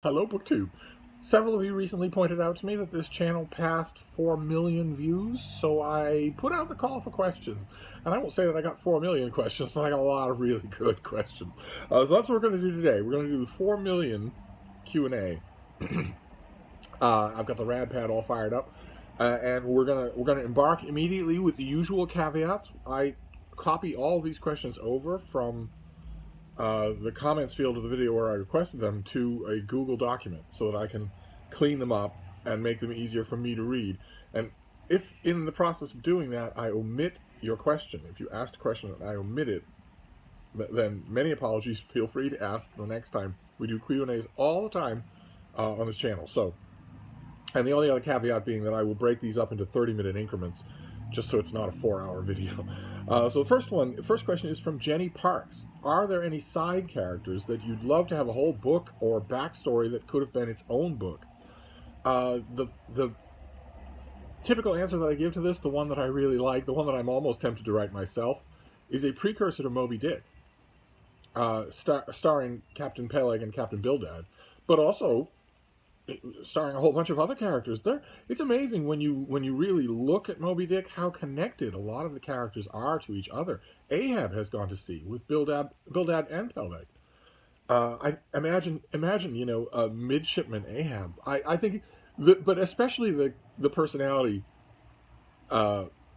Hello, booktube. Several of you recently pointed out to me that this channel passed 4 million views, so I put out the call for questions. And I won't say that I got 4 million questions, but I got a lot of really good questions. So that's what we're going to do today. We're going to do 4 million Q&A. I've got the rad pad all fired up, and we're gonna embark immediately with the usual caveats. I copy all these questions over from the comments field of the video where I requested them to a Google document so that I can clean them up and make them easier for me to read. And if in the process of doing that I omit your question, if you asked a question and I omit it, then many apologies. Feel free to ask the next time. We do Q&As all the time on this channel. So, and the only other caveat being that I will break these up into 30-minute increments, just so it's not a 4-hour video. So the first question is from Jenny Parks. Are there any side characters that you'd love to have a whole book or backstory that could have been its own book? The typical answer that I give to this, the one that I really like, the one that I'm almost tempted to write myself, is a precursor to Moby Dick, starring Captain Peleg and Captain Bildad, but also starring a whole bunch of other characters. It's amazing when you really look at Moby Dick how connected a lot of the characters are to each other. Ahab has gone to sea with Bildad and Peleg. I imagine midshipman Ahab. I think, but especially the personality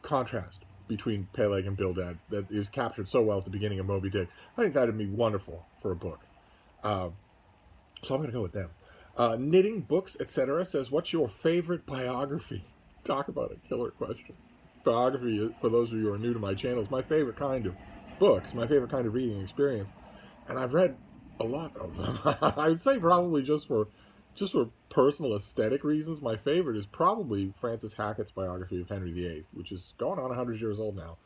contrast between Peleg and Bildad that is captured so well at the beginning of Moby Dick. I think that'd be wonderful for a book. So I'm going to go with them. Knitting, books, etc. says, what's your favorite biography? Talk about a killer question. Biography, for those of you who are new to my channel, is my favorite kind of books, my favorite kind of reading experience. And I've read a lot of them. I would say probably just for personal aesthetic reasons, my favorite is probably Francis Hackett's biography of Henry VIII, which is going on 100 years old now,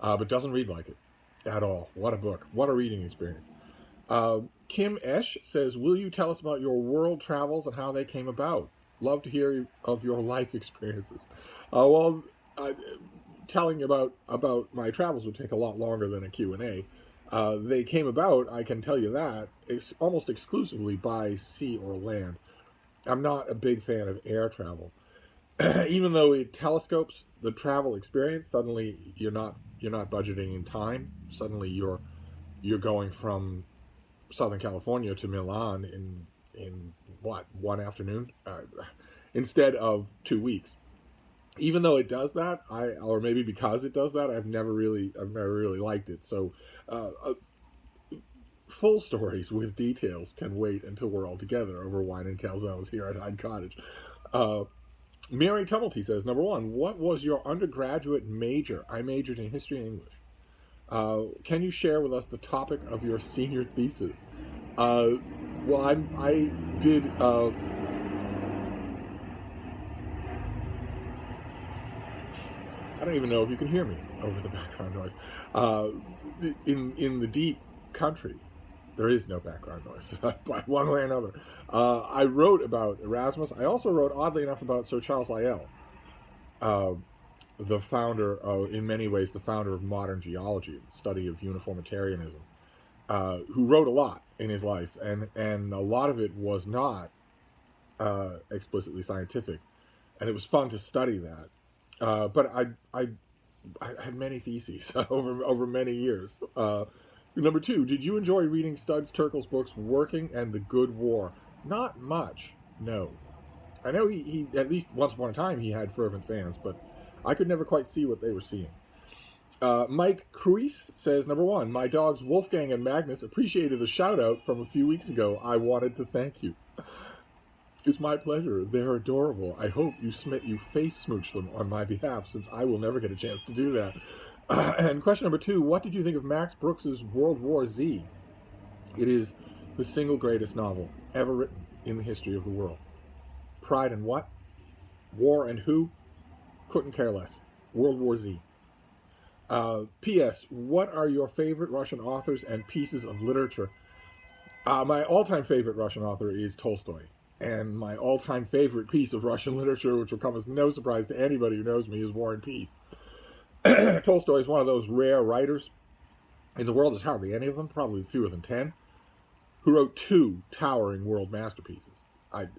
but doesn't read like it at all. What a book. What a reading experience. Kim Esch says, will you tell us about your world travels and how they came about? Love to hear of your life experiences. Telling about my travels would take a lot longer than a Q&A. They came about, I can tell you that, almost exclusively by sea or land. I'm not a big fan of air travel. Even though it telescopes the travel experience, suddenly you're not budgeting in time. Suddenly you're going from Southern California to Milan in what, one afternoon, instead of 2 weeks. Even though it does that, or maybe because it does that, I've never really liked it. So full stories with details can wait until we're all together over wine and calzones here at Hyde Cottage. Mary Tumulty says, number one, what was your undergraduate major? I majored in history and English. Can you share with us the topic of your senior thesis? Well, I did. I don't even know if you can hear me over the background noise. In the deep country, there is no background noise, by one way or another. I wrote about Erasmus. I also wrote, oddly enough, about Sir Charles Lyell. The founder, in many ways, the founder of modern geology, the study of uniformitarianism, who wrote a lot in his life, and a lot of it was not explicitly scientific, and it was fun to study that. But I had many theses over many years. Number two, did you enjoy reading Studs Terkel's books, Working and The Good War? Not much, no. I know he at least once upon a time he had fervent fans, but I could never quite see what they were seeing. Mike Cruise says, number one, my dogs Wolfgang and Magnus appreciated the shout-out from a few weeks ago. I wanted to thank you. It's my pleasure. They're adorable. I hope you face smooch them on my behalf, since I will never get a chance to do that. And question number two, what did you think of Max Brooks's World War Z? It is the single greatest novel ever written in the history of the world. Pride and what? War and who? Couldn't care less. World War Z. P.S. What are your favorite Russian authors and pieces of literature? My all-time favorite Russian author is Tolstoy. And my all-time favorite piece of Russian literature, which will come as no surprise to anybody who knows me, is War and Peace. Tolstoy is one of those rare writers. In the world, there's hardly any of them, probably fewer than 10, who wrote 2 towering world masterpieces.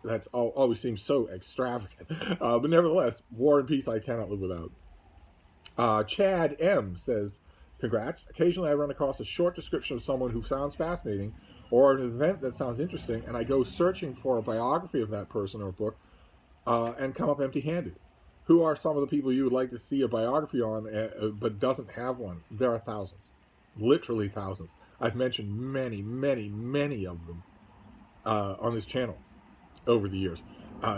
That's always seems so extravagant. But nevertheless, War and Peace I cannot live without. Chad M. says, congrats. Occasionally I run across a short description of someone who sounds fascinating or an event that sounds interesting, and I go searching for a biography of that person or book and come up empty-handed. Who are some of the people you would like to see a biography on but doesn't have one? There are thousands. Literally thousands. I've mentioned many, many, many of them on this channel over the years.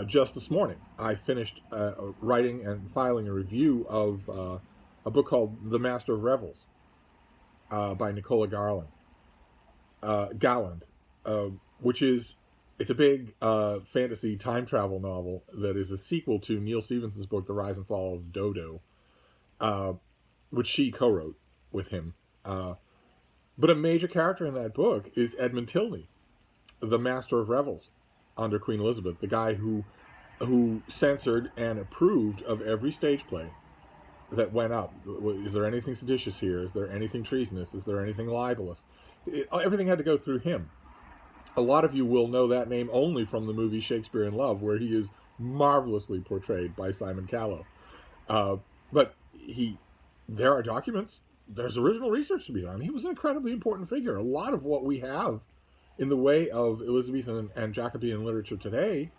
Just this morning, I finished writing and filing a review of a book called The Master of Revels by Nicola Galland, which is, it's a big fantasy time travel novel that is a sequel to Neil Stephenson's book, The Rise and Fall of Dodo, which she co-wrote with him. But a major character in that book is Edmund Tilney, the Master of Revels under Queen Elizabeth, the guy who censored and approved of every stage play that went up. Is there anything seditious here? Is there anything treasonous? Is there anything libelous? Everything had to go through him. A lot of you will know that name only from the movie Shakespeare in Love, where he is marvelously portrayed by Simon Callow. But there are documents. There's original research to be done. He was an incredibly important figure. A lot of what we have in the way of Elizabethan and Jacobean literature today,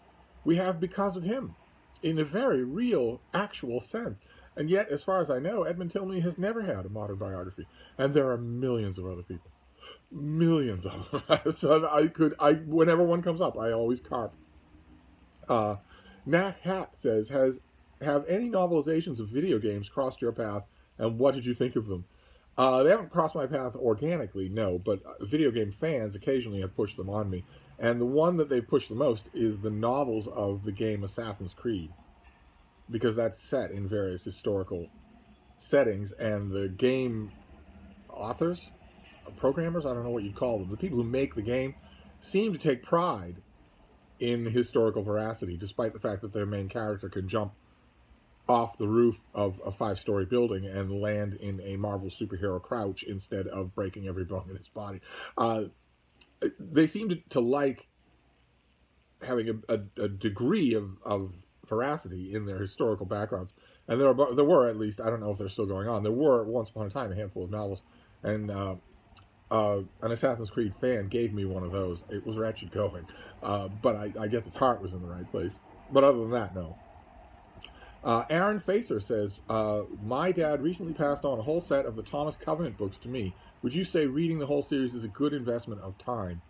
we have because of him, in a very real, actual sense. And yet, as far as I know, Edmund Tilney has never had a modern biography. And there are millions of other people. Millions of them. So whenever one comes up, I always carp. Nat Hat says, have any novelizations of video games crossed your path, and what did you think of them? They haven't crossed my path organically, no, but video game fans occasionally have pushed them on me. And the one that they've pushed the most is the novels of the game Assassin's Creed, because that's set in various historical settings, and the game authors, programmers, I don't know what you'd call them, the people who make the game, seem to take pride in historical veracity, despite the fact that their main character can jump off the roof of a 5-story building and land in a Marvel superhero crouch instead of breaking every bone in his body. They seem to like having a degree of veracity in their historical backgrounds. And there were, at least, I don't know if they're still going on, there were, once upon a time, a handful of novels. And an Assassin's Creed fan gave me one of those. It was wretched going. But I guess its heart was in the right place. But other than that, no. Aaron Facer says, my dad recently passed on a whole set of the Thomas Covenant books to me. Would you say reading the whole series is a good investment of time?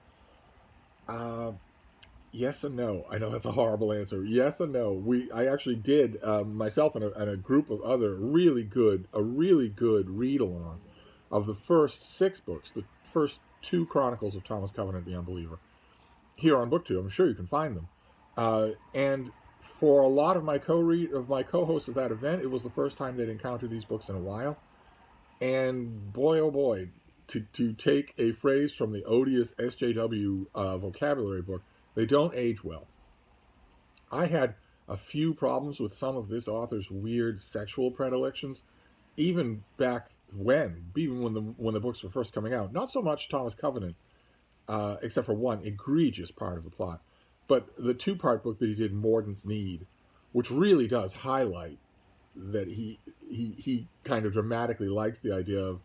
Yes and no. I know that's a horrible answer. Yes and no. I actually did, myself and a group of other really good read-along of the first 6 books, the first 2 chronicles of Thomas Covenant the Unbeliever, here on BookTube. I'm sure you can find them. And for a lot of my co-hosts of that event, it was the first time they'd encountered these books in a while. And boy, oh boy, to take a phrase from the odious SJW vocabulary book, they don't age well. I had a few problems with some of this author's weird sexual predilections, even back when the books were first coming out. Not so much Thomas Covenant, except for one egregious part of the plot. But the 2-part book that he did, Mordant's Need, which really does highlight that he kind of dramatically likes the idea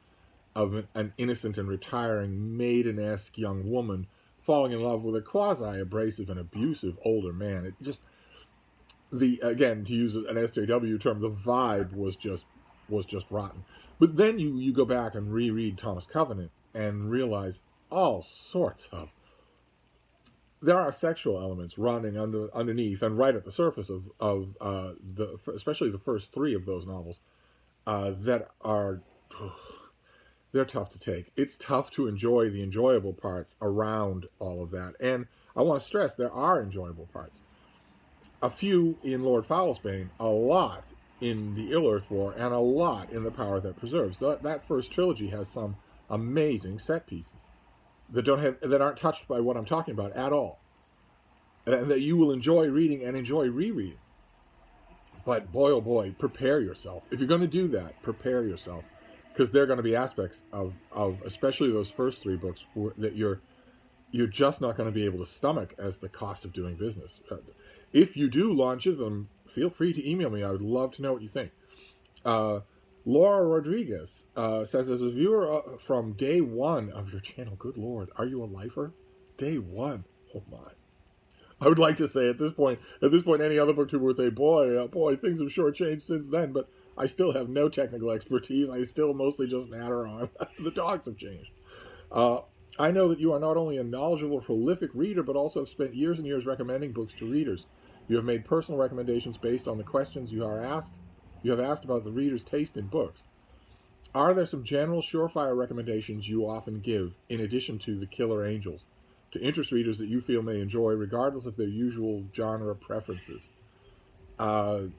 of an innocent and retiring maiden-esque young woman falling in love with a quasi-abrasive and abusive older man. It just, again, to use an SJW term, the vibe was just rotten. But then you go back and reread Thomas Covenant and realize all sorts of, there are sexual elements running underneath and right at the surface of especially the first 3 of those novels that are, they're tough to take. It's tough to enjoy the enjoyable parts around all of that. And I want to stress, there are enjoyable parts. A few in Lord Foulsbane, a lot in the Ill-Earth War, and a lot in The Power That Preserves. That first trilogy has some amazing set pieces that aren't touched by what I'm talking about at all, and that you will enjoy reading and enjoy rereading. But boy, oh boy, prepare yourself. If you're going to do that, prepare yourself, because there are going to be aspects of especially those first 3 books that you're you're just not going to be able to stomach as the cost of doing business. If you do launch them, feel free to email me. I would love to know what you think. Laura Rodriguez says, as a viewer from day one of your channel, good Lord, are you a lifer? Day one. Oh my. I would like to say at this point, any other booktuber would say, boy, things have sure changed since then, but I still have no technical expertise. I still mostly just natter on. The dogs have changed. I know that you are not only a knowledgeable, prolific reader, but also have spent years and years recommending books to readers. You have made personal recommendations based on the questions you have asked about the reader's taste in books. Are there some general surefire recommendations you often give, in addition to the Killer Angels, to interest readers that you feel may enjoy, regardless of their usual genre preferences? The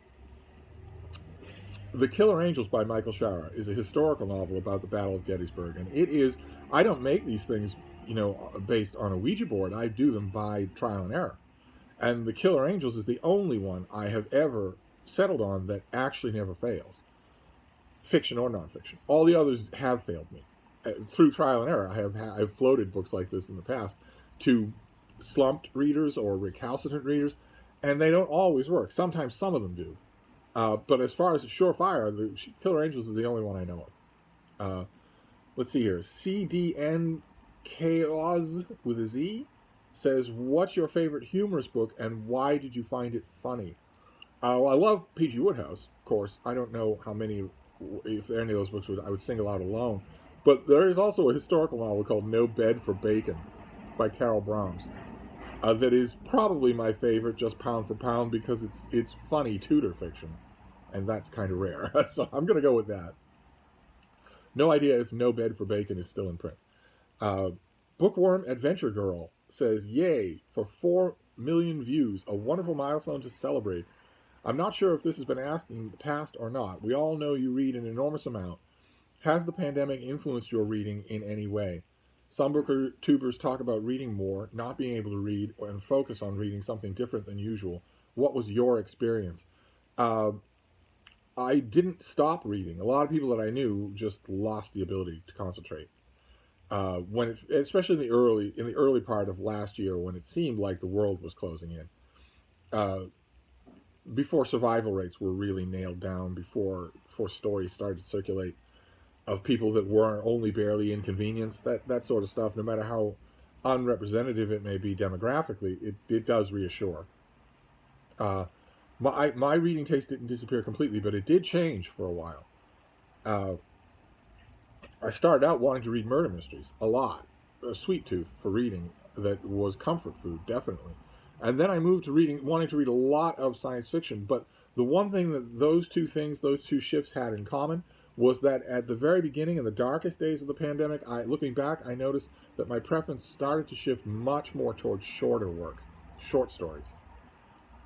Killer Angels by Michael Shara is a historical novel about the Battle of Gettysburg, and it is, I don't make these things, based on a Ouija board. I do them by trial and error. And the Killer Angels is the only one I have ever settled on that actually never fails, fiction or nonfiction. All the others have failed me. Through trial and error, I've floated books like this in the past to slumped readers or recalcitrant readers, and they don't always work. Sometimes some of them do. But as far as surefire, the Killer Angels is the only one I know of. Let's see here. CDN Chaos with a Z says, what's your favorite humorous book and why did you find it funny? Well, I love P.G. Wodehouse, of course. I don't know how many, if any of those books I would single out alone. But there is also a historical novel called No Bed for Bacon by Carol Brahms. That is probably my favorite, just pound for pound, because it's funny Tudor fiction. And that's kind of rare. So I'm going to go with that. No idea if No Bed for Bacon is still in print. Bookworm Adventure Girl says, yay, for 4 million views, a wonderful milestone to celebrate. I'm not sure if this has been asked in the past or not. We all know you read an enormous amount. Has the pandemic influenced your reading in any way? Some booktubers talk about reading more, not being able to read, and focus on reading something different than usual. What was your experience? I didn't stop reading. A lot of people that I knew just lost the ability to concentrate. Especially in the early part of last year, when it seemed like the world was closing in, before survival rates were really nailed down, before stories started to circulate of people that were only barely inconvenienced, that sort of stuff, no matter how unrepresentative it may be demographically, it does reassure. My reading taste didn't disappear completely, but it did change for a while. I started out wanting to read murder mysteries a lot, a sweet tooth for reading that was comfort food, definitely. And then I moved to wanting to read a lot of science fiction. But the one thing that those two shifts had in common was that at the very beginning, in the darkest days of the pandemic, looking back, I noticed that my preference started to shift much more towards shorter works, short stories.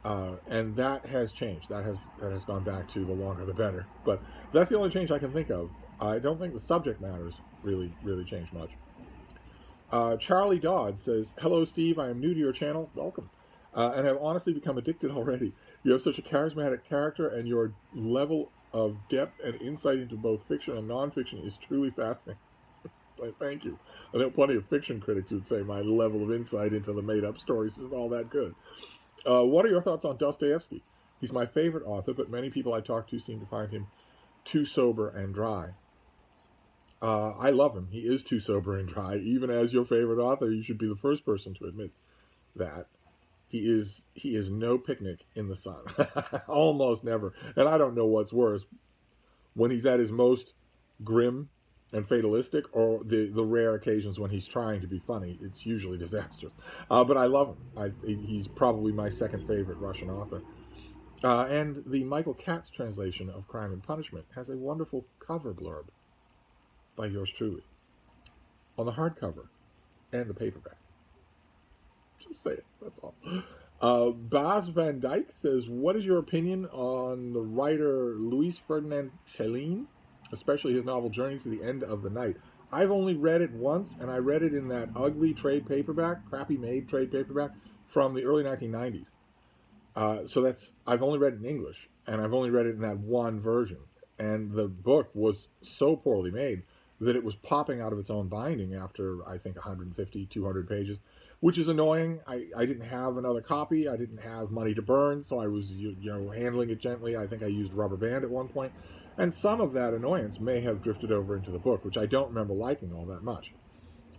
And that has changed. That has gone back to the longer the better. But that's the only change I can think of. I don't think the subject matters really changed much. Charlie Dodd says, hello, Steve. I am new to your channel. Welcome. And have honestly become addicted already. You have such a charismatic character, and your level of depth and insight into both fiction and nonfiction is truly fascinating. Thank you. I know plenty of fiction critics would say my level of insight into the made-up stories isn't all that good. What are your thoughts on Dostoevsky? He's my favorite author, but many people I talk to seem to find him too sober and dry. I love him. He is too sober and dry. Even as your favorite author, you should be the first person to admit that. He is no picnic in the sun. Almost never. And I don't know what's worse, when he's at his most grim and fatalistic, or the rare occasions when he's trying to be funny. It's usually disastrous. But I love him. He's probably my second favorite Russian author. And the Michael Katz translation of Crime and Punishment has a wonderful cover blurb by yours truly on the hardcover and the paperback. Just say it, that's all. Bas van Dijk says, what is your opinion on the writer Louis Ferdinand Céline, especially his novel Journey to the End of the Night? I've only read it once, and I read it in that ugly trade paperback, crappy made trade paperback from the early 1990s. I've only read it in English, and I've only read it in that one version. And the book was so poorly made that it was popping out of its own binding after, I think, 150, 200 pages. which is annoying. I didn't have another copy. I didn't have money to burn, so I was handling it gently. I think I used rubber band at one point, and some of that annoyance may have drifted over into the book, which I don't remember liking all that much.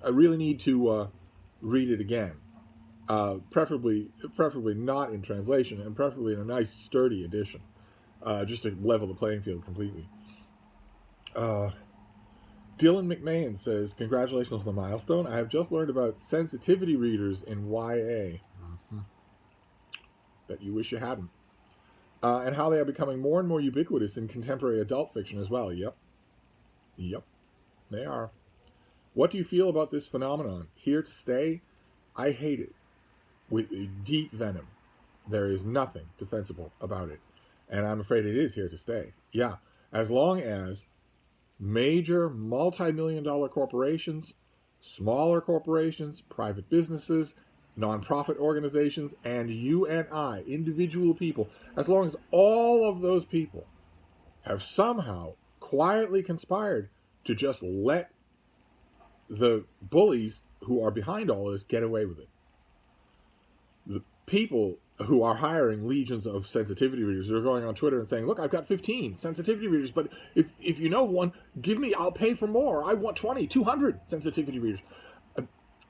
I really need to read it again, preferably not in translation, and preferably in a nice sturdy edition, just to level the playing field completely. Dylan McMahon says, congratulations on the milestone. I have just learned about sensitivity readers in YA. Mm-hmm. Bet you wish you hadn't. And how they are becoming more and more ubiquitous in contemporary adult fiction as well. Yep, they are. What do you feel about this phenomenon? Here to stay? I hate it with a deep venom. There is nothing defensible about it. And I'm afraid it is here to stay. Yeah, as long as major multi-million-dollar corporations, smaller corporations, private businesses, nonprofit organizations, and you and I, individual people, as long as all of those people have somehow quietly conspired to just let the bullies who are behind all this get away with it. The people who are hiring legions of sensitivity readers who are going on Twitter and saying, look, I've got 15 sensitivity readers, but if you know one, give me, I'll pay for more. I want 20, 200 sensitivity readers.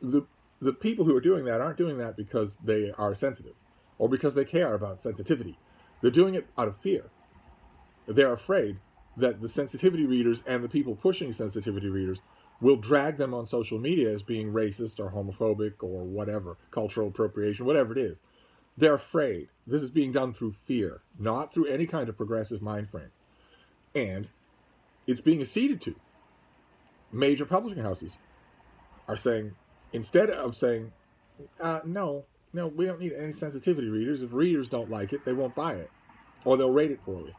The people who are doing that aren't doing that because they are sensitive or because they care about sensitivity. They're doing it out of fear. They're afraid that the sensitivity readers and the people pushing sensitivity readers will drag them on social media as being racist or homophobic or whatever, cultural appropriation, whatever it is. They're afraid. This is being done through fear, not through any kind of progressive mind frame. And it's being acceded to. Major publishing houses are saying, instead of saying, no, we don't need any sensitivity readers. If readers don't like it, they won't buy it. Or they'll rate it poorly.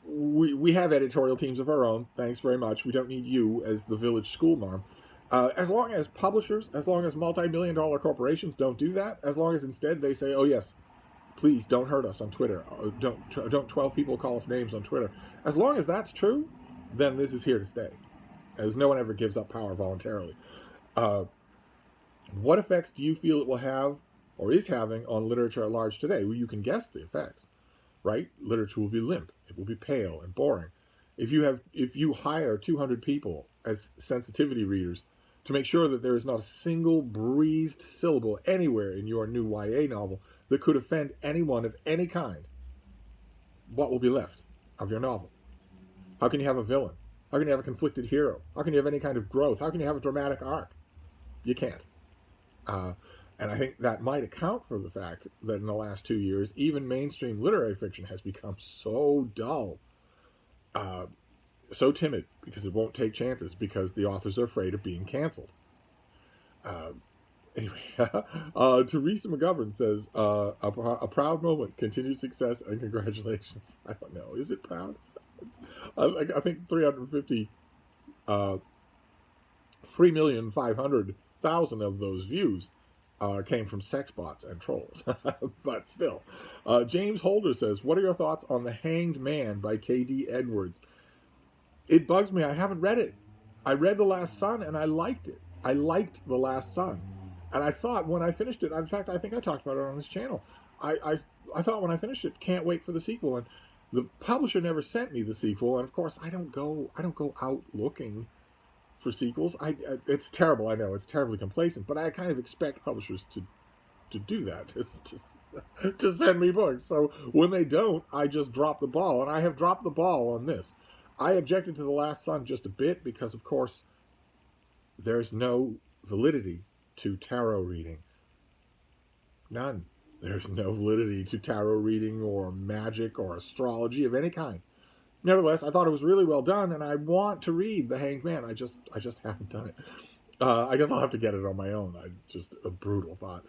We have editorial teams of our own. Thanks very much. We don't need you as the village school mom. As long as publishers, as long as multi-million-dollar corporations don't do that, as long as instead they say, oh yes, please don't hurt us on Twitter. Don't 12 people call us names on Twitter. As long as that's true, then this is here to stay, as no one ever gives up power voluntarily. What effects do you feel it will have or is having on literature at large today? Well, you can guess the effects, right? Literature will be limp. It will be pale and boring. If you hire 200 people as sensitivity readers to make sure that there is not a single breathed syllable anywhere in your new YA novel that could offend anyone of any kind, what will be left of your novel? How can you have a villain? How can you have a conflicted hero? How can you have any kind of growth? How can you have a dramatic arc? You can't. And I think that might account for the fact that in the last 2 years, even mainstream literary fiction has become so dull, so timid, because it won't take chances, because the authors are afraid of being canceled. Anyway, Teresa McGovern says, a proud moment, continued success, and congratulations. I don't know. Is it proud? I think 3,500,000 of those views came from sex bots and trolls. But still. James Holder says, what are your thoughts on The Hanged Man by K.D. Edwards? It bugs me. I haven't read it. I read The Last Son, and I liked it. I liked The Last Son. And I thought when I finished it, in fact, I think I talked about it on this channel. I thought when I finished it, can't wait for the sequel. And the publisher never sent me the sequel. And of course, I don't go out looking for sequels. It's terrible. I know it's terribly complacent, but I kind of expect publishers to do that, to send me books. So when they don't, I just drop the ball. And I have dropped the ball on this. I objected to The Last Son just a bit because, of course, there's no validity to tarot reading. None. There's no validity to tarot reading or magic or astrology of any kind. Nevertheless, I thought it was really well done, and I want to read The Hanged Man. I just haven't done it. I guess I'll have to get it on my own. Just a brutal thought.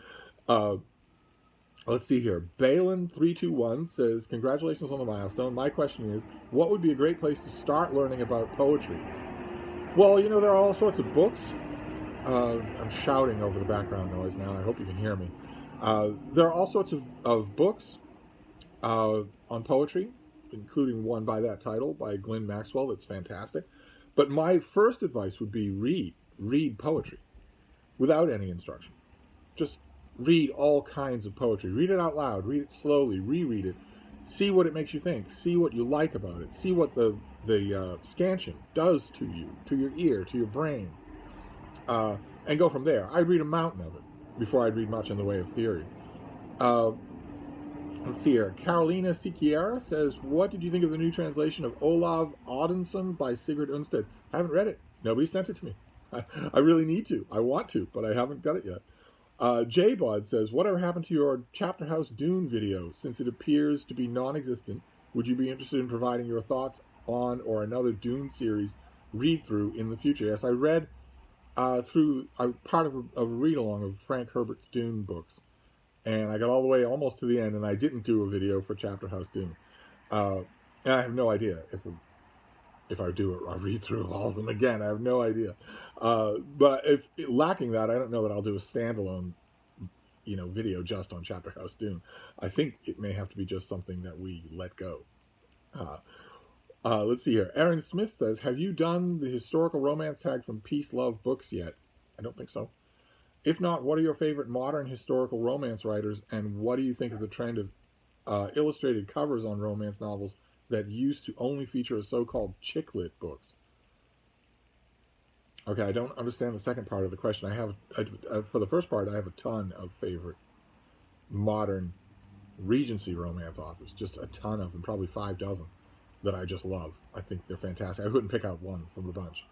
Let's see here. Balin321 says, congratulations on the milestone. My question is, what would be a great place to start learning about poetry? Well, there are all sorts of books. I'm shouting over the background noise now. I hope you can hear me. There are all sorts of books on poetry, including one by that title, by Glenn Maxwell, that's fantastic. But my first advice would be read poetry without any instruction. just read all kinds of poetry. Read it out loud. Read it slowly. Reread it. See what it makes you think. See what you like about it. See what the scansion does to you, to your ear, to your brain, and go from there. I'd read a mountain of it before I'd read much in the way of theory. Let's see here. Carolina Siquiera says, what did you think of the new translation of Olav Oddsson by Sigrid Undset? I haven't read it. Nobody sent it to me. I really need to. I want to, but I haven't got it yet. J-Bod says, whatever happened to your Chapter House Dune video? Since it appears to be non-existent, would you be interested in providing your thoughts on or another Dune series read-through in the future? Yes, I read through part of a read-along of Frank Herbert's Dune books. And I got all the way almost to the end, and I didn't do a video for Chapter House Dune. And I have no idea if I do it, I'll read through all of them again. I have no idea. But if lacking that, I don't know that I'll do a standalone, video just on Chapter House Dune. I think it may have to be just something that we let go. Let's see here. Aaron Smith says, have you done the historical romance tag from Peace Love Books yet? I don't think so. If not, what are your favorite modern historical romance writers, and what do you think of the trend of illustrated covers on romance novels that used to only feature as so-called chick lit books? Okay, I don't understand the second part of the question. For the first part, I have a ton of favorite modern Regency romance authors, just a ton of them, probably 5 dozen that I just love. I think they're fantastic. I couldn't pick out one from the bunch.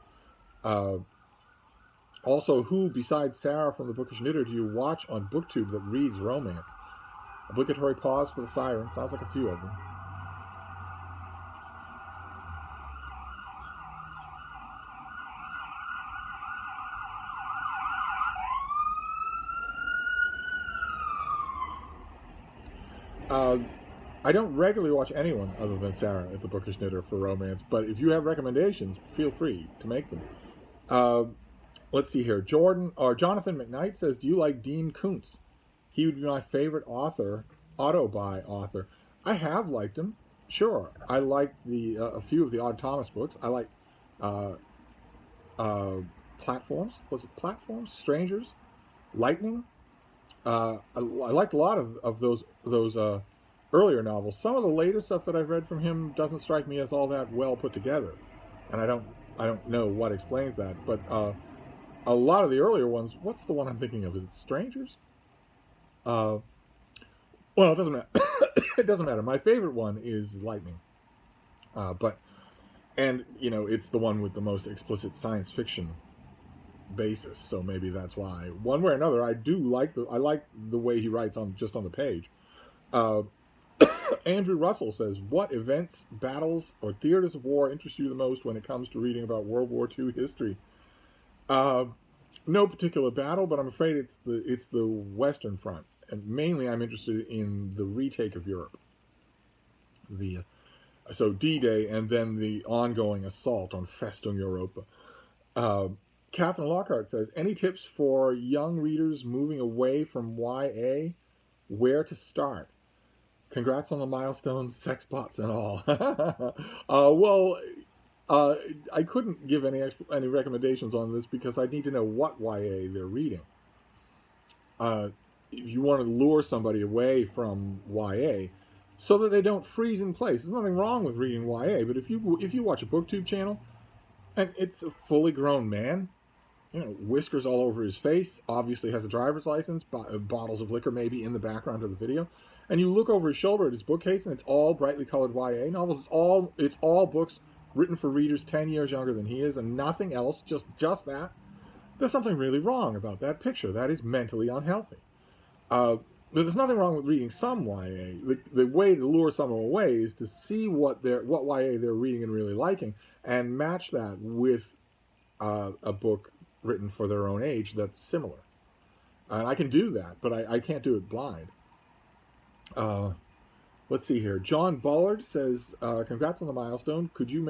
Also, who, besides Sarah from The Bookish Knitter, do you watch on BookTube that reads romance? Obligatory pause for the siren. Sounds like a few of them. I don't regularly watch anyone other than Sarah at The Bookish Knitter for romance, but if you have recommendations, feel free to make them. Let's see here. Jonathan McKnight says, do you like Dean Koontz? He would be my favorite auto-buy author. I have liked him. Sure. I like a few of the Odd Thomas books. I like Platforms. Was it Platforms? Strangers? Lightning? I liked a lot of those earlier novels. Some of the later stuff that I've read from him doesn't strike me as all that well put together. And I don't know what explains that, but a lot of the earlier ones, what's the one I'm thinking of? Is it Strangers? Well, it doesn't matter. It doesn't matter. My favorite one is Lightning. It's the one with the most explicit science fiction basis, so maybe that's why. One way or another, I like the way he writes just on the page. Andrew Russell says, what events, battles, or theaters of war interest you the most when it comes to reading about World War II history? No particular battle, but I'm afraid it's the Western Front, and mainly I'm interested in the retake of Europe. So D-Day, and then the ongoing assault on Festung Europa. Catherine Lockhart says, any tips for young readers moving away from YA? Where to start? Congrats on the milestones, sex bots and all. I couldn't give any recommendations on this because I'd need to know what YA they're reading. If you want to lure somebody away from YA so that they don't freeze in place. There's nothing wrong with reading YA, but if you watch a BookTube channel and it's a fully grown man, whiskers all over his face, obviously has a driver's license, bottles of liquor maybe in the background of the video, and you look over his shoulder at his bookcase and it's all brightly colored YA novels. It's all books written for readers 10 years younger than he is, and nothing else, just that. There's something really wrong about that picture. That is mentally unhealthy. But there's nothing wrong with reading some YA. The way to lure someone away is to see what YA they're reading and really liking, and match that with a book written for their own age that's similar. And I can do that, but I can't do it blind. Let's see here. John Bullard says, congrats on the milestone. Could you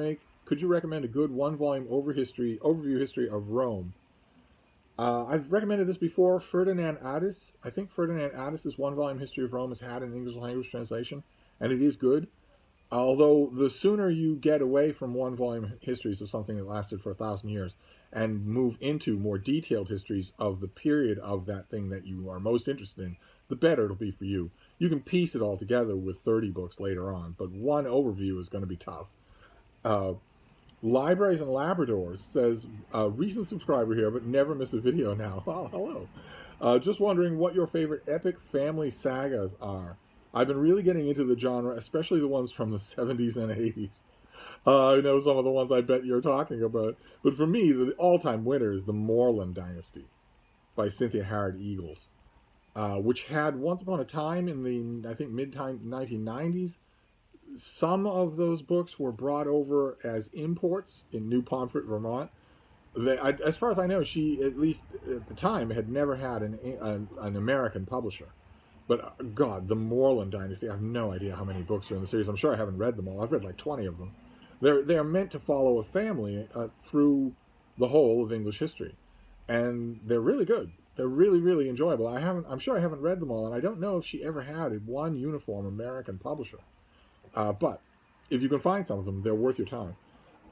recommend a good one-volume overview history of Rome? I've recommended this before. Ferdinand Addis. I think Ferdinand Addis's one-volume history of Rome has had an English language translation, and it is good. Although the sooner you get away from one-volume histories of something that lasted for 1,000 years and move into more detailed histories of the period of that thing that you are most interested in, the better it'll be for you. You can piece it all together with 30 books later on, but one overview is going to be tough. Libraries and Labradors says, recent subscriber here, but never miss a video now. Oh, hello. Just wondering what your favorite epic family sagas are. I've been really getting into the genre, especially the ones from the 70s and 80s. I know some of the ones I bet you're talking about. But for me, the all-time winner is The Moreland Dynasty by Cynthia Howard Eagles, which had once upon a time in the, I think, mid-1990s, some of those books were brought over as imports in New Pomfret, Vermont. As far as I know, she, at least at the time, had never had an American publisher. But God, the Moreland Dynasty, I have no idea how many books are in the series. I'm sure I haven't read them all. I've read like 20 of them. They're meant to follow a family through the whole of English history. And they're really good. They're really, really enjoyable. I'm sure I haven't read them all, and I don't know if she ever had one uniform American publisher. But if you can find some of them, they're worth your time.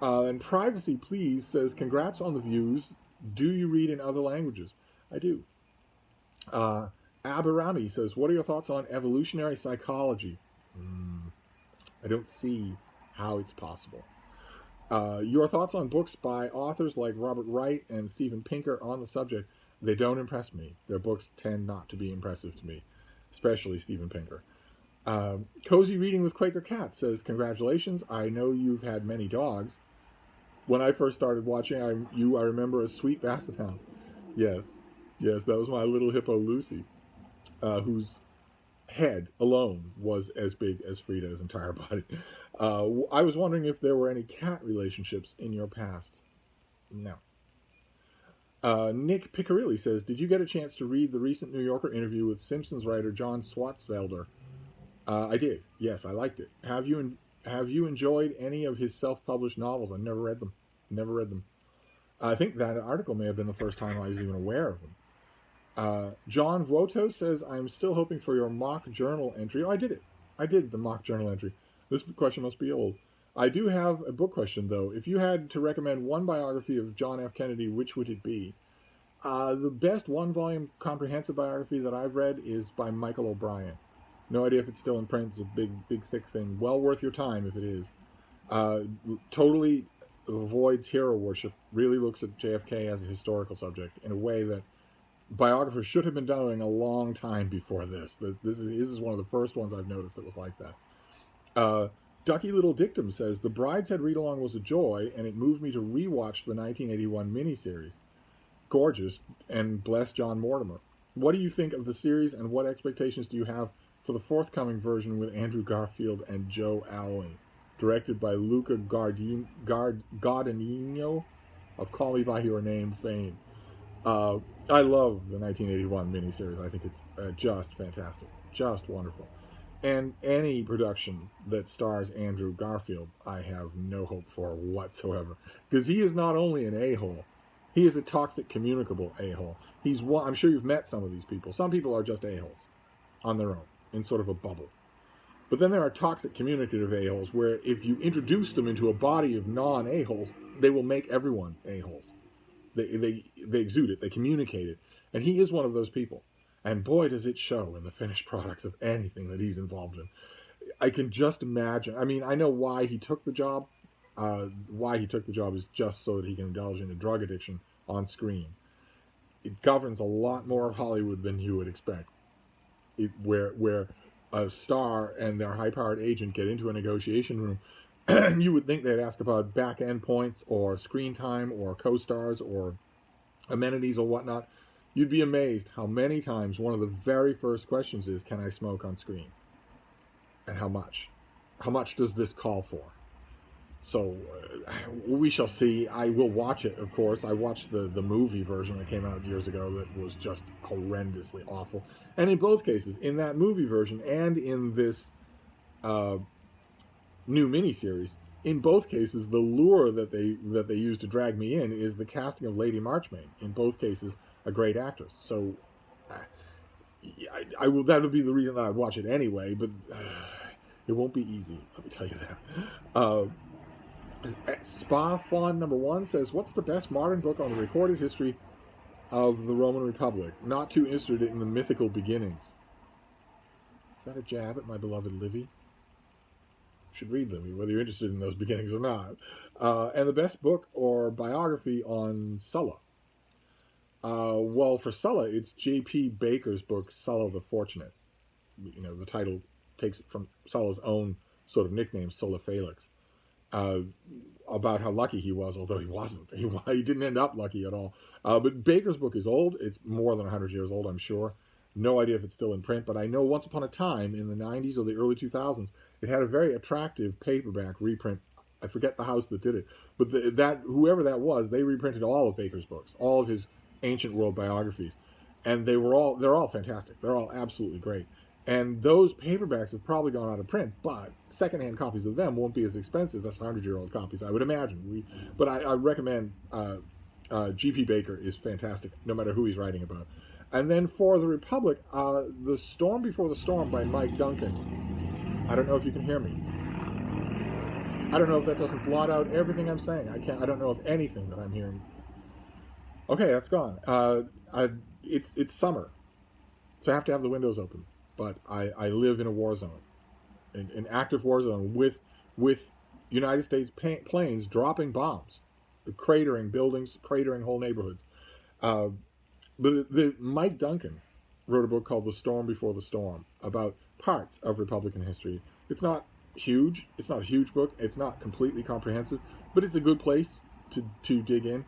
And Privacy Please says, congrats on the views. Do you read in other languages? I do. Aberami says, what are your thoughts on evolutionary psychology? I don't see how it's possible. Your thoughts on books by authors like Robert Wright and Steven Pinker on the subject? They don't impress me. Their books tend not to be impressive to me, especially Steven Pinker. Cozy Reading with Quaker Cat says, congratulations. I know you've had many dogs. When I first started watching, I remember a sweet basset hound. Yes, that was my little hippo Lucy, whose head alone was as big as Frida's entire body. I was wondering if there were any cat relationships in your past. No. Nick Piccarilli says, did you get a chance to read the recent New Yorker interview with Simpsons writer John Swartzwelder? I did. Yes, I liked it. Have you enjoyed any of his self-published novels? I've never read them. I think that article may have been the first time I was even aware of them. John Voto says, I'm still hoping for your mock journal entry. Oh, I did it. I did the mock journal entry. This question must be old. I do have a book question, though. If you had to recommend one biography of John F. Kennedy, which would it be? The best one-volume comprehensive biography that I've read is by Michael O'Brien. No idea if it's still in print. It's a big, thick thing. Well worth your time if it is. Totally avoids hero worship. Really looks at JFK as a historical subject in a way that biographers should have been doing a long time before this. This is one of the first ones I've noticed that was like that. Ducky Little Dictum says, the Brideshead read-along was a joy, and it moved me to rewatch the 1981 miniseries. Gorgeous, and bless John Mortimer. What do you think of the series, and what expectations do you have for the forthcoming version with Andrew Garfield and Joe Alwyn, directed by Luca Guadagnino of Call Me By Your Name fame? I love the 1981 miniseries. I think it's just fantastic, just wonderful. And any production that stars Andrew Garfield, I have no hope for whatsoever, because he is not only an a-hole, he is a toxic, communicable a-hole. I'm sure you've met some of these people. Some people are just a-holes on their own, in sort of a bubble. But then there are toxic, communicative a-holes, where if you introduce them into a body of non-a-holes, they will make everyone a-holes. They exude it, they communicate it. And he is one of those people. And boy, does it show in the finished products of anything that he's involved in. I can just imagine. I mean, I know why he took the job. Why he took the job is just so that he can indulge in a drug addiction on screen. It governs a lot more of Hollywood than you would expect. Where a star and their high-powered agent get into a negotiation room, and you would think they'd ask about back-end points or screen time or co-stars or amenities or whatnot. You'd be amazed how many times one of the very first questions is, can I smoke on screen? And how much? How much does this call for? So we shall see. I will watch it, of course. I watched the movie version that came out years ago that was just horrendously awful. And in both cases, in that movie version and in this new miniseries, in both cases, the lure that they use to drag me in is the casting of Lady Marchmain. In both cases, a great actress. So I will. That would be the reason that I'd watch it anyway. But it won't be easy. Let me tell you that. Spa Fawn #1 says, "What's the best modern book on the recorded history of the Roman Republic? Not too interested in the mythical beginnings." Is that a jab at my beloved Livy? You should read Livy, whether you're interested in those beginnings or not. And the best book or biography on Sulla. Well, for Sulla, it's J.P. Baker's book, Sulla the Fortunate. The title takes it from Sulla's own sort of nickname, Sulla Felix. About how lucky he was, although he wasn't. He didn't end up lucky at all. But Baker's book is old. It's more than 100 years old, I'm sure. No idea if it's still in print, but I know once upon a time in the 90s or the early 2000s, it had a very attractive paperback reprint. I forget the house that did it, but whoever that was, they reprinted all of Baker's books, all of his ancient world biographies, and they're all fantastic. They're all absolutely great. And those paperbacks have probably gone out of print, but secondhand copies of them won't be as expensive as 100-year-old copies, I would imagine. But I recommend G.P. Baker is fantastic, no matter who he's writing about. And then for the Republic, The Storm Before the Storm by Mike Duncan. I don't know if you can hear me. I don't know if that doesn't blot out everything I'm saying. I don't know of anything that I'm hearing. Okay, that's gone. It's summer, so I have to have the windows open. But I live in a war zone, an active war zone with United States planes dropping bombs, cratering buildings, cratering whole neighborhoods. But Mike Duncan wrote a book called The Storm Before the Storm about parts of Republican history. It's not huge. It's not a huge book. It's not completely comprehensive, but it's a good place to dig in.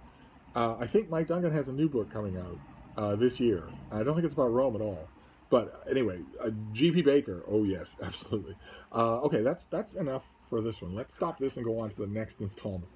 I think Mike Duncan has a new book coming out this year. I don't think it's about Rome at all. But anyway, G.P. Baker, oh yes, absolutely. Okay, that's enough for this one. Let's stop this and go on to the next installment.